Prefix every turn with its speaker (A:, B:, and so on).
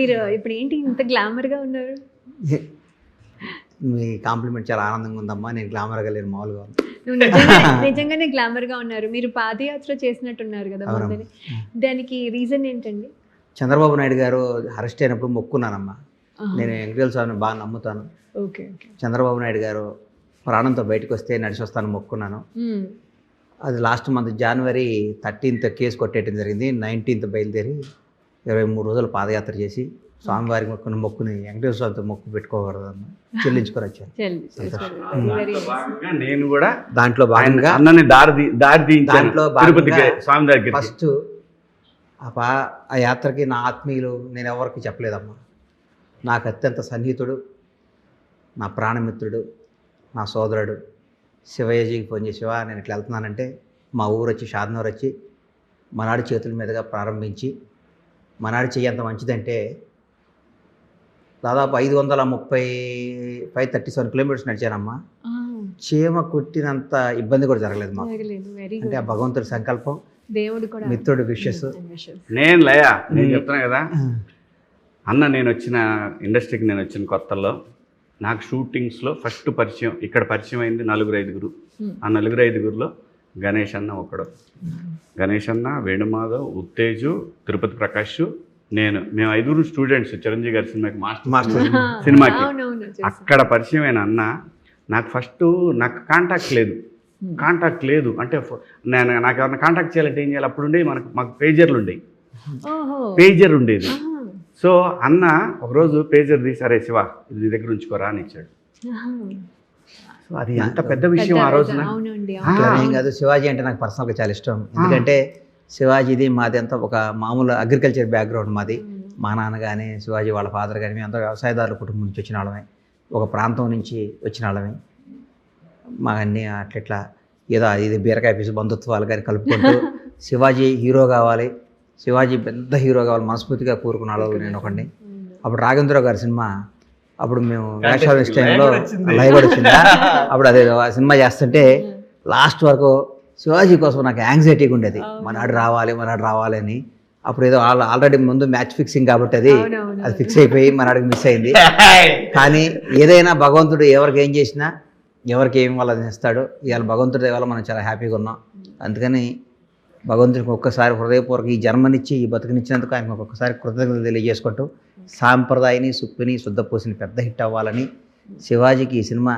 A: మీరు ఇప్పుడు ఏంటి ఇంత గ్లామర్‌గా ఉన్నారు?
B: మీ కాంప్లిమెంట్ చాలా ఆనందంగా ఉందమ్మా. నేను గ్లామర్‌గా లేను, మామూలుగా ఉన్నాను.
A: నువ్వు నిజంగానే గ్లామర్‌గా ఉన్నారు. మీరు పాదయాత్ర చేసినట్టున్నారు కదా మొన్ననే. దానికి రీజన్ ఏంటండి?
B: చంద్రబాబు నాయుడు గారు అరెస్ట్ అయినప్పుడు మొక్కున్నానమ్మా.
A: ఆహా!
B: నేను వెంకటేశ్వర స్వామిని బాగా నమ్ముతాను.
A: ఓకే. ఓకే.
B: చంద్రబాబు నాయుడు గారు ప్రాణంతో బయటకు వస్తే నడిచి వస్తాను మొక్కున్నాను. అది లాస్ట్ మంత్ జనవరి 13th కేసు కొట్టేయడం జరిగింది. 19th బయలుదేరి 23 రోజులు పాదయాత్ర చేసి స్వామివారికి మొక్కుని వెంకటేశ్వర స్వామితో మొక్కు పెట్టుకోకూడదన్న చెల్లించుకొని వచ్చాను.
A: వెరీ
C: భాగంగా నేను కూడా
B: దాంట్లో భాగంగా
C: అన్నని దారి తీయించాను.
B: దాంట్లో
C: తిరుపతికి
B: భాగంగా
C: స్వామి దగ్గరికి
B: ఫస్ట్ ఆ యాత్రకి నా ఆత్మీయులు నేను ఎవరికి చెప్పలేదమ్మా. నాకు అత్యంత సన్నిహితుడు, నా ప్రాణమిత్రుడు, నా సోదరుడు శివయ్యజీకి ఫోన్ చేసి, శివ నేను ఇట్లా వెళ్తున్నానంటే మా ఊరు వచ్చి షాద్నగర్ వచ్చి మనాడి చేతుల మీదుగా ప్రారంభించి మనాడి చెయ్యి ఎంత మంచిదంటే దాదాపు 537 కిలోమీటర్స్ నడిచానమ్మా. చీమ కుట్టినంత ఇబ్బంది కూడా జరగలేదు మాకు. అంటే ఆ భగవంతుడి సంకల్పం,
A: దేవుడు కూడా
B: మిత్రుడి విషెస్.
C: నేను చెప్తున్నా కదా అన్న, నేను వచ్చిన ఇండస్ట్రీకి నేను వచ్చిన కొత్తలో నాకు షూటింగ్స్లో ఫస్ట్ పరిచయం ఇక్కడ పరిచయం అయింది 4-5. ఆ 4-5లో గణేష్ అన్న ఒకడు. గణేష్ అన్న, వేణుమాధవ్, ఉత్తేజు, తిరుపతి ప్రకాష్, మేము 5 స్టూడెంట్స్ చిరంజీవి గారి సినిమాకి మాస్టర్ సినిమాకి అక్కడ పరిచయం అయిన అన్న. నాకు ఫస్ట్ నాకు కాంటాక్ట్ లేదు అంటే నాకు ఎవరైనా కాంటాక్ట్ చేయాలంటే ఏం చేయాలి? అప్పుడు ఉండేవి మాకు పేజర్లు ఉండేవి. పేజర్ ఉండేది. సో అన్న ఒకరోజు పేజర్ తీసి, అరే శివ ఇది నీ దగ్గర ఉంచుకోరా అని ఇచ్చాడు. సో అది అంత పెద్ద విషయం ఆ రోజున.
B: ఏం కాదు, శివాజీ అంటే నాకు పర్సనల్గా చాలా ఇష్టం. ఎందుకంటే శివాజీది మాది అంతా ఒక మామూలు అగ్రికల్చర్ బ్యాక్గ్రౌండ్ మాది. మా నాన్న కానీ శివాజీ వాళ్ళ ఫాదర్ కానీ మేమంతా వ్యవసాయదారుల కుటుంబం నుంచి వచ్చిన వాళ్ళమే, ఒక ప్రాంతం నుంచి వచ్చిన వాళ్ళమే. మా అన్నీ అట్లా ఏదో ఇది బీరకాయ పీసు బంధుత్వాలు కానీ కలుపుకుంటూ శివాజీ హీరో కావాలి, శివాజీ పెద్ద హీరో కావాలి మనస్ఫూర్తిగా కోరుకున్న వాళ్ళు నేను ఒకడిని. అప్పుడు రాఘవేంద్రరావు గారి సినిమా, అప్పుడు మేము వేషాలు వేసే టైంలో లైవ్ కూడా వచ్చిందా, అప్పుడు అదే సినిమా చేస్తుంటే లాస్ట్ వరకు శివాజీ కోసం నాకు యాంగ్జైటీగా ఉండేది. మనాడు రావాలి అని. అప్పుడు ఏదో ఆల్రెడీ ముందు మ్యాచ్ ఫిక్సింగ్ కాబట్టి అది ఫిక్స్ అయిపోయి మనాడికి మిస్ అయింది. కానీ ఏదైనా భగవంతుడు ఎవరికి ఏం చేసినా ఎవరికి ఏం వాళ్ళని ఇస్తాడు. ఇవాళ భగవంతుడి వల్ల మనం చాలా హ్యాపీగా ఉన్నాం. అందుకని భగవంతుడికి ఒక్కసారి హృదయపూర్వక ఈ జన్మనిచ్చి ఈ బతుకునిచ్చినందుకు ఆయనకు ఒక్కొక్కసారి కృతజ్ఞతలు తెలియజేసుకుంటూ సాంప్రదాయని సుప్పిని శుద్ధపూసిని పెద్ద హిట్ అవ్వాలని శివాజీకి ఈ సినిమా